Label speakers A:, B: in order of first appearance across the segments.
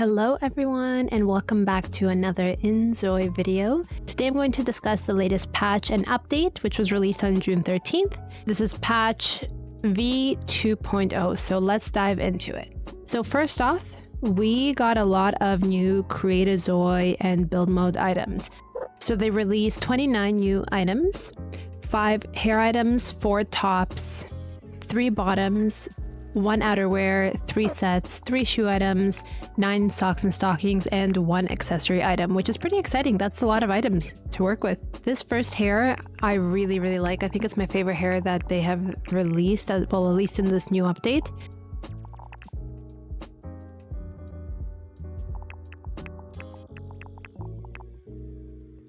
A: Hello everyone and welcome back to another inZOI video. Today I'm going to discuss the latest patch and update which was released on June 13th. This is patch v0.2.0, so let's dive into it. So first off, we got a lot of new create a Zoi and build mode items. So they released 29 new items, 5 hair items, 4 tops, 3 bottoms, 1 outerwear, 3 sets, 3 shoe items, 9 socks and stockings, and 1 accessory item, which is pretty exciting. That's a lot of items to work with. This first hair I really like. I think it's my favorite hair that they have released, well, at least in this new update.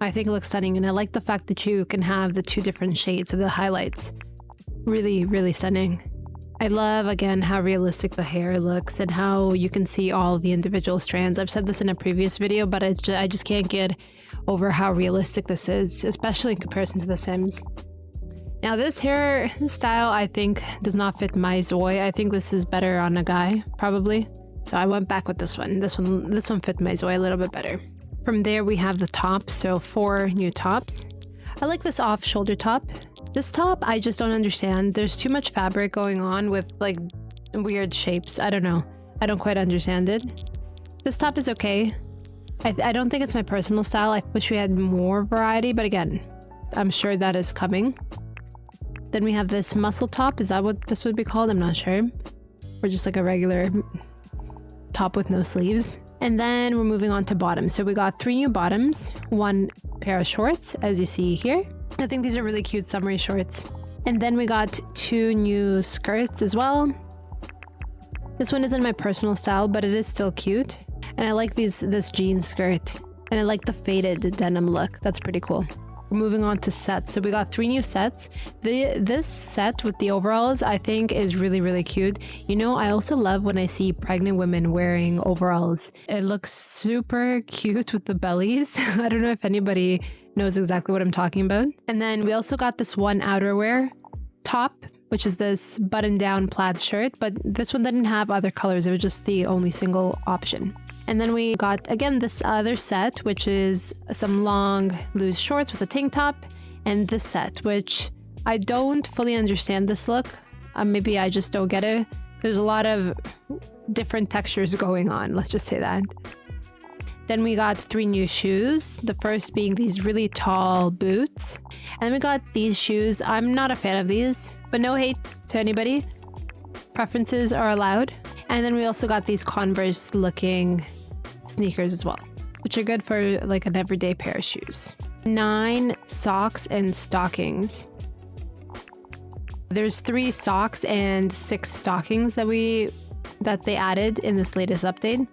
A: I think it looks stunning, and I like the fact that you can have the 2 different shades of the highlights. Really stunning. I love, again, how realistic the hair looks and how you can see all the individual strands. I've said this in a previous video, but I just can't get over how realistic this is, especially in comparison to The Sims. Now, this hair style, I think, does not fit my Zoi. I think this is better on a guy, probably. So I went back with this one. This one fit my Zoi a little bit better. From there, we have the tops, so 4 new tops. I like this off-shoulder top. This top, I just don't understand. There's too much fabric going on with like weird shapes. I don't know. I don't quite understand it. This top is okay. I don't think it's my personal style. I wish we had more variety, but again, I'm sure that is coming. Then we have this muscle top. Is that what this would be called? I'm not sure. Or just like a regular top with no sleeves. And then we're moving on to bottoms. So we got 3 new bottoms, 1 pair of shorts, as you see here. I think these are really cute summery shorts. And then we got 2 new skirts as well. This one isn't my personal style, but it is still cute. And I like this jean skirt. And I like the faded denim look. That's pretty cool. We're moving on to sets. So we got 3 new sets. This set with the overalls, I think, is really cute. You know, I also love when I see pregnant women wearing overalls. It looks super cute with the bellies. I don't know if anybody knows exactly what I'm talking about. And then we also got this 1 outerwear top, which is this button-down plaid shirt, but this one didn't have other colors. It was just the only single option. And then we got, again, this other set, which is some long, loose shorts with a tank top, and this set, which I don't fully understand this look. Maybe I just don't get it. There's a lot of different textures going on, let's just say that. Then we got 3 new shoes, the first being these really tall boots. And then we got these shoes. I'm not a fan of these, but no hate to anybody. Preferences are allowed. And then we also got these Converse looking sneakers as well, which are good for like an everyday pair of shoes. 9 socks and stockings. There's 3 socks and 6 stockings that they added in this latest update.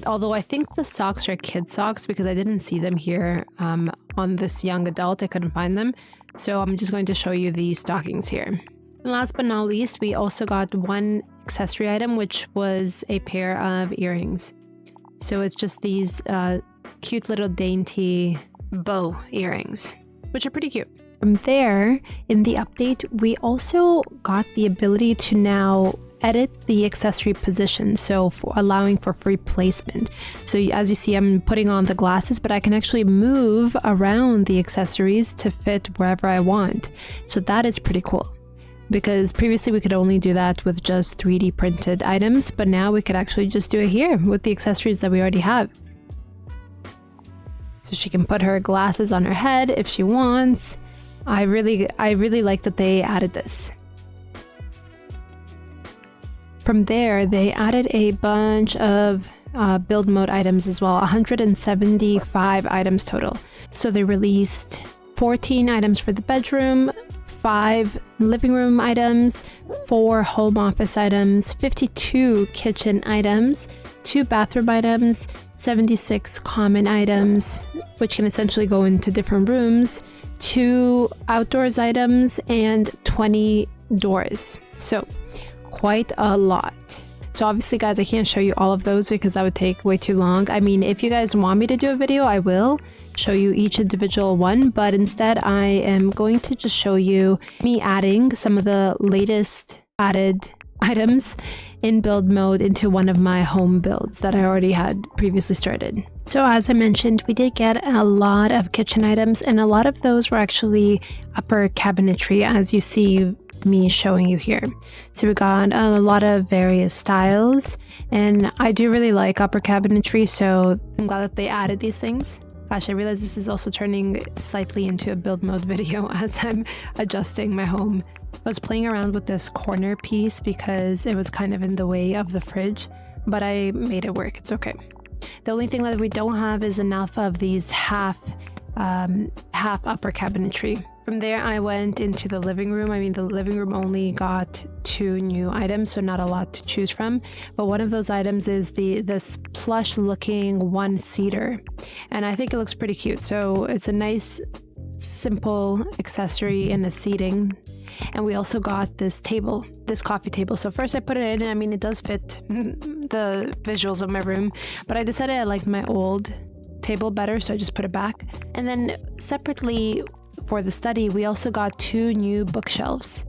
A: Although I think the socks are kid socks because I didn't see them here on this young adult. I couldn't find them. So I'm just going to show you the stockings here. And last but not least, we also got 1 accessory item, which was a pair of earrings. So it's just these cute little dainty bow earrings, which are pretty cute. From there, in the update, we also got the ability to now edit the accessory position, so allowing for free placement. So as you see, I'm putting on the glasses, but I can actually move around the accessories to fit wherever I want. So that is pretty cool, because previously we could only do that with just 3D printed items, but now we could actually just do it here with the accessories that we already have. So she can put her glasses on her head if she wants. I really like that they added this. From there, they added a bunch of build mode items as well, 175 items total. So they released 14 items for the bedroom, 5 living room items, 4 home office items, 52 kitchen items, 2 bathroom items, 76 common items, which can essentially go into different rooms, 2 outdoors items, and 20 doors. So quite a lot. So obviously, guys, I can't show you all of those because that would take way too long. I mean, if you guys want me to do a video, I will show you each individual one, but instead I am going to just show you me adding some of the latest added items in build mode into one of my home builds that I already had previously started. So as I mentioned, we did get a lot of kitchen items, and a lot of those were actually upper cabinetry, as you see me showing you here. So we got a lot of various styles, and I do really like upper cabinetry, so I'm glad that they added these things. Gosh, I realize this is also turning slightly into a build mode video as I'm adjusting my home. I was playing around with this corner piece because it was kind of in the way of the fridge, but I made it work. It's okay. The only thing that we don't have is enough of these half upper cabinetry. From there, I went into the living room. I mean, the living room only got 2 new items, so not a lot to choose from. But one of those items is this plush-looking one-seater, and I think it looks pretty cute. So it's a nice, simple accessory in a seating. And we also got this table, this coffee table. So first I put it in, and I mean, it does fit the visuals of my room, but I decided I liked my old table better, so I just put it back. And then separately for the study, we also got 2 new bookshelves.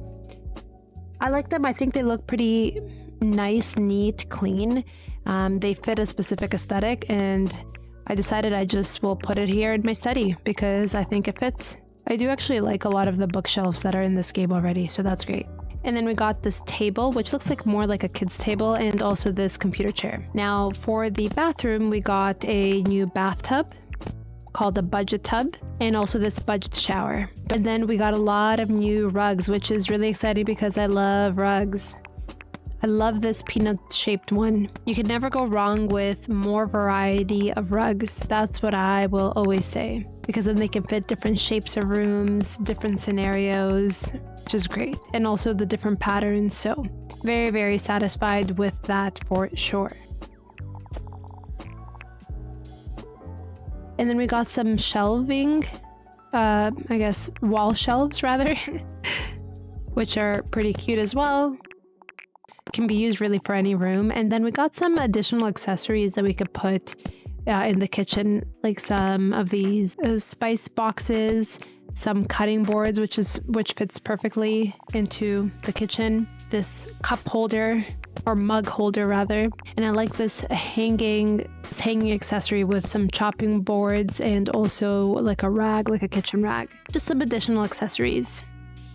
A: I like them. I think they look pretty nice, neat, clean. They fit a specific aesthetic, and I decided I just will put it here in my study because I think it fits. I do actually like a lot of the bookshelves that are in this game already, so that's great. And then we got this table, which looks like more like a kid's table, and also this computer chair. Now for the bathroom, we got a new bathtub called the budget tub, and also this budget shower. And then we got a lot of new rugs, which is really exciting because I love rugs. I love this peanut-shaped one. You can never go wrong with more variety of rugs. That's what I will always say, because then they can fit different shapes of rooms, different scenarios, which is great. And also the different patterns. So very, very satisfied with that for sure. And then we got some shelving, I guess wall shelves rather, which are pretty cute as well. Can be used really for any room. And then we got some additional accessories that we could put in the kitchen, like some of these spice boxes, some cutting boards, which fits perfectly into the kitchen, this cup holder or mug holder rather, and I like this hanging accessory with some chopping boards and also like a rag, like a kitchen rag. Just some additional accessories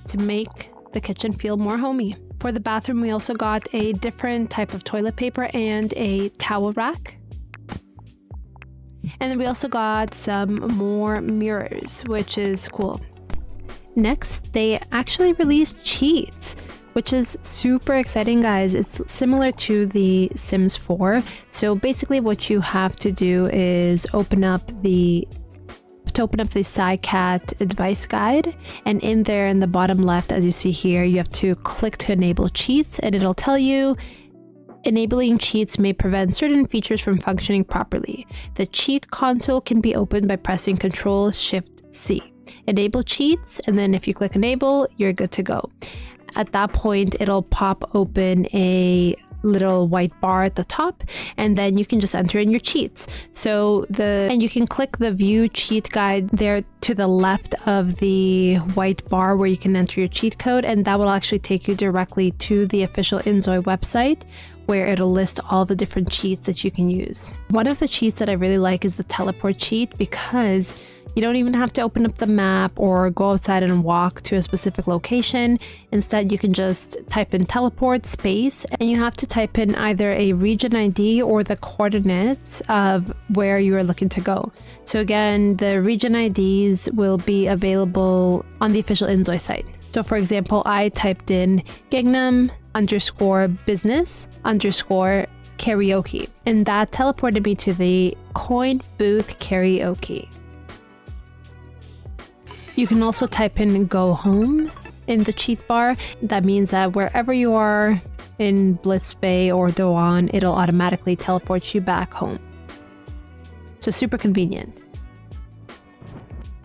A: to make the kitchen feel more homey. For the bathroom, we also got a different type of toilet paper and a towel rack. And then we also got some more mirrors, which is cool. Next, they actually released cheats, which is super exciting, guys. It's similar to the Sims 4. So basically what you have to do is open up the SciCat advice guide, and in there in the bottom left, as you see here, you have to click to enable cheats, and it'll tell you enabling cheats may prevent certain features from functioning properly. The cheat console can be opened by pressing Ctrl-Shift-C. Enable cheats, and then if you click enable, you're good to go. At that point, it'll pop open a little white bar at the top, and then you can just enter in your cheats. And you can click the view cheat guide there to the left of the white bar where you can enter your cheat code, and that will actually take you directly to the official inZOI website, where it'll list all the different cheats that you can use. One of the cheats that I really like is the teleport cheat, because you don't even have to open up the map or go outside and walk to a specific location. Instead, you can just type in teleport space, and you have to type in either a region ID or the coordinates of where you are looking to go. So again, the region IDs will be available on the official inZOI site. So for example, I typed in Gangnam_business_karaoke, and that teleported me to the coin booth karaoke. You can also type in go home in the cheat bar. That means that wherever you are in Blitz Bay or Doan, it'll automatically teleport you back home. So super convenient.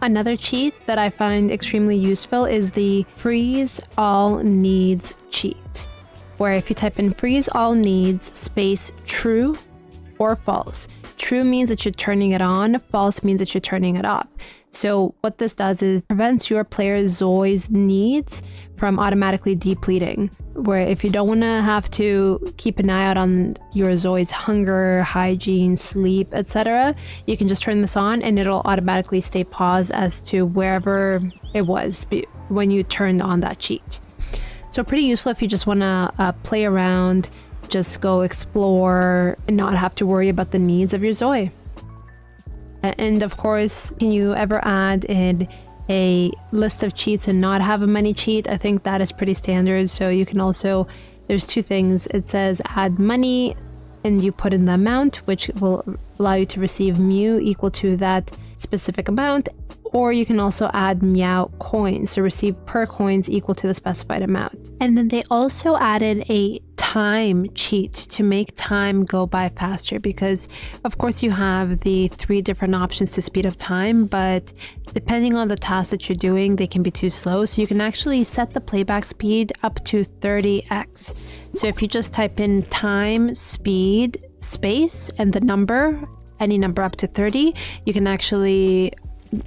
A: Another cheat that I find extremely useful is the freeze all needs cheat, where if you type in freeze all needs space true or false. True means that you're turning it on, false means that you're turning it off. So what this does is prevents your player's Zoi's needs from automatically depleting, where if you don't want to have to keep an eye out on your Zoi's hunger, hygiene, sleep, etc., you can just turn this on and it'll automatically stay paused as to wherever it was when you turned on that cheat. So pretty useful if you just want to play around, just go explore and not have to worry about the needs of your Zoi. And of course, can you ever add in a list of cheats and not have a money cheat? I think that is pretty standard. So you can also, there's two things. It says add money and you put in the amount, which will allow you to receive Mew equal to that specific amount. Or you can also add Meow coins, so receive per coins equal to the specified amount. And then they also added a time cheat to make time go by faster, because of course you have the 3 different options to speed up time, but depending on the task that you're doing, they can be too slow. So you can actually set the playback speed up to 30x. So if you just type in time, speed, space, and the number, any number up to 30, you can actually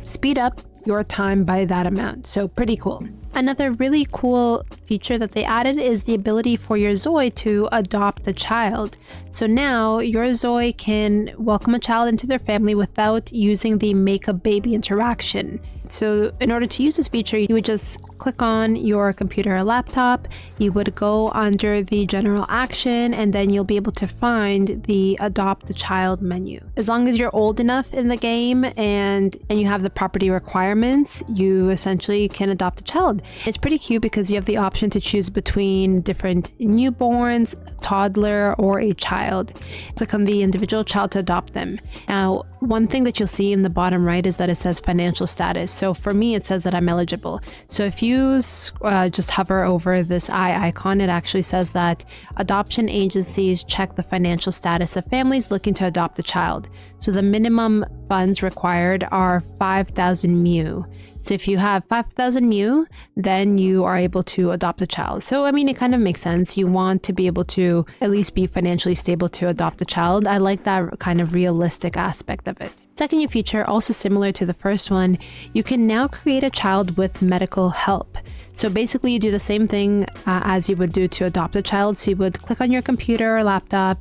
A: speed up your time by that amount. So pretty cool. Another really cool feature that they added is the ability for your Zoi to adopt a child. So now your Zoi can welcome a child into their family without using the make a baby interaction. So in order to use this feature, you would just click on your computer or laptop, you would go under the general action, and then you'll be able to find the adopt a child menu. As long as you're old enough in the game and you have the property requirements, you essentially can adopt a child. It's pretty cute because you have the option to choose between different newborns, toddler, or a child. Click on the individual child to adopt them. Now, one thing that you'll see in the bottom right is that it says financial status. So for me, it says that I'm eligible. So if you just hover over this eye icon, it actually says that adoption agencies check the financial status of families looking to adopt a child. So the minimum funds required are 5,000 Mew. So if you have 5,000 Mew, then you are able to adopt a child. So, I mean, it kind of makes sense. You want to be able to at least be financially stable to adopt a child. I like that kind of realistic aspect of it. Second new feature, also similar to the first one, you can now create a child with medical help. So basically you do the same thing as you would do to adopt a child. So you would click on your computer or laptop,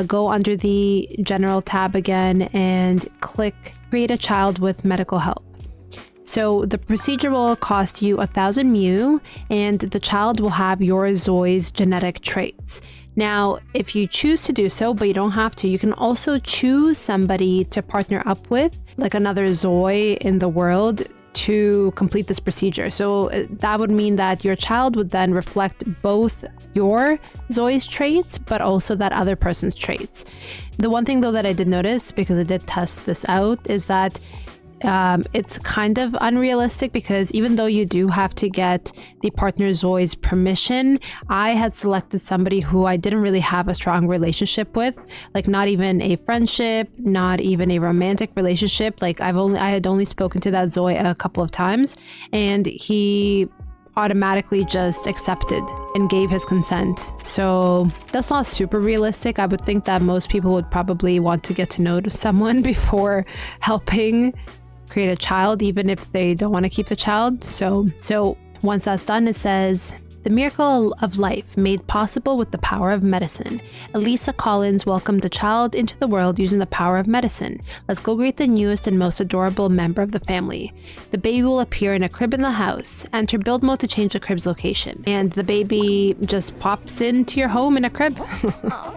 A: go under the general tab again and click create a child with medical help. So the procedure will cost you 1,000 Mew and the child will have your Zoi's genetic traits. Now, if you choose to do so, but you don't have to, you can also choose somebody to partner up with, like another Zoi in the world, to complete this procedure. So that would mean that your child would then reflect both your Zoi's traits, but also that other person's traits. The one thing though that I did notice, because I did test this out, is that it's kind of unrealistic, because even though you do have to get the partner Zoi's permission, I had selected somebody who I didn't really have a strong relationship with, like not even a friendship, not even a romantic relationship. Like I had only spoken to that Zoi a couple of times, and he automatically just accepted and gave his consent. So that's not super realistic. I would think that most people would probably want to get to know someone before helping create a child, even if they don't want to keep the child. So once that's done, it says, the miracle of life made possible with the power of medicine. Elisa Collins welcomed the child into the world using the power of medicine. Let's go greet the newest and most adorable member of the family. The baby will appear in a crib in the house. Enter build mode to change the crib's location. And the baby just pops into your home in a crib.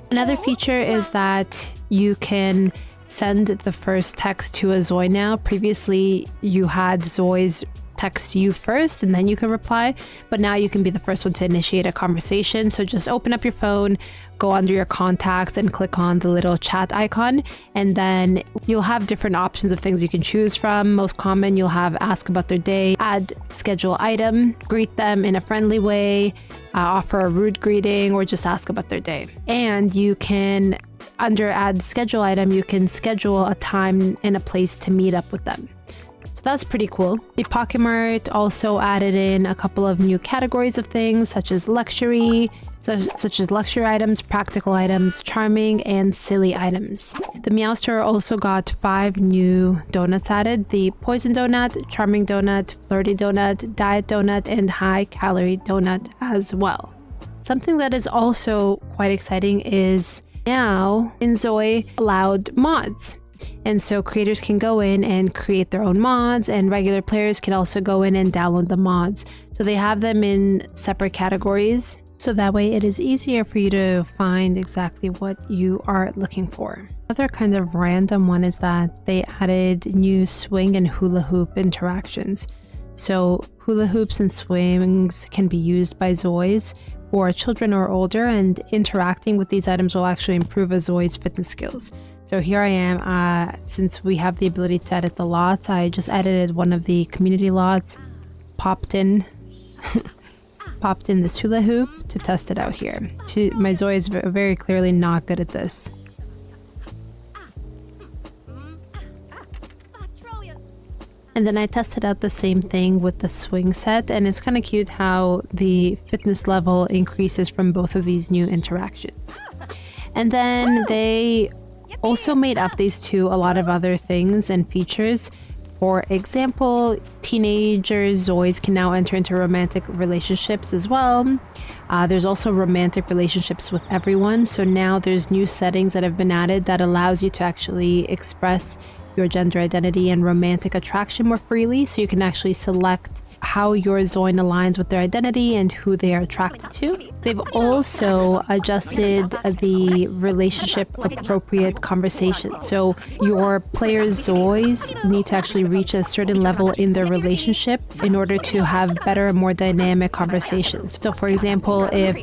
A: Another feature is that you can send the first text to a Zoi now. Previously, you had Zois text you first and then you can reply, but now you can be the first one to initiate a conversation. So just open up your phone, go under your contacts and click on the little chat icon, and then you'll have different options of things you can choose from. Most common, you'll have ask about their day, add schedule item, greet them in a friendly way, offer a rude greeting, or just ask about their day. And you can, under add schedule item, you can schedule a time and a place to meet up with them. So that's pretty cool. The Pocket Mart also added in a couple of new categories of things such as luxury, such as luxury items, practical items, charming, and silly items. The Meow store also got 5 new donuts added: the poison donut, charming donut, flirty donut, diet donut, and high calorie donut as well. Something that is also quite exciting is now inZOI allowed mods. And so creators can go in and create their own mods, and regular players can also go in and download the mods. So they have them in separate categories. So that way it is easier for you to find exactly what you are looking for. Another kind of random one is that they added new swing and hula hoop interactions. So hula hoops and swings can be used by Zois for children or older, and interacting with these items will actually improve a Zoi's fitness skills. So here I am, since we have the ability to edit the lots, I just edited one of the community lots, popped in this hula hoop to test it out here. My Zoi is very clearly not good at this. And then I tested out the same thing with the swing set, and it's kind of cute how the fitness level increases from both of these new interactions. And then they also made updates to a lot of other things and features. For example, teenager Zois can now enter into romantic relationships as well. There's also romantic relationships with everyone. So now there's new settings that have been added that allows you to actually express your gender identity and romantic attraction more freely. So you can actually select how your Zoin aligns with their identity and who they are attracted to. They've also adjusted the relationship appropriate conversation. So your players' Zois need to actually reach a certain level in their relationship in order to have better and more dynamic conversations. So for example, if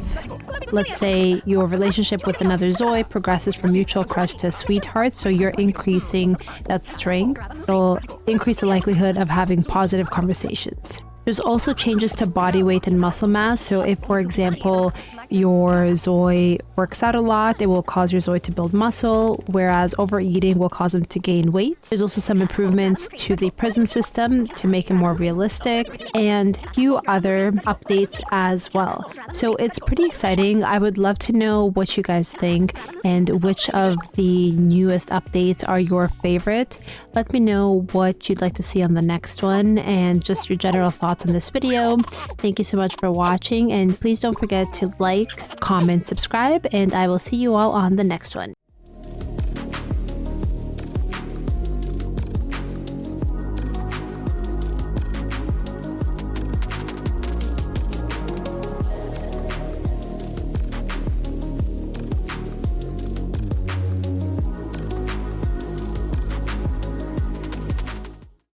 A: let's say your relationship with another Zoi progresses from mutual crush to a sweetheart, so you're increasing that strength, it'll increase the likelihood of having positive conversations. There's also changes to body weight and muscle mass. So if, for example, your Zoi works out a lot, it will cause your Zoi to build muscle, whereas overeating will cause them to gain weight. There's also some improvements to the prison system to make it more realistic, and a few other updates as well. So it's pretty exciting. I would love to know what you guys think and which of the newest updates are your favorite. Let me know what you'd like to see on the next one and just your general thoughts on this video. Thank you so much for watching, and please don't forget to like, comment, subscribe, and I will see you all on the next one.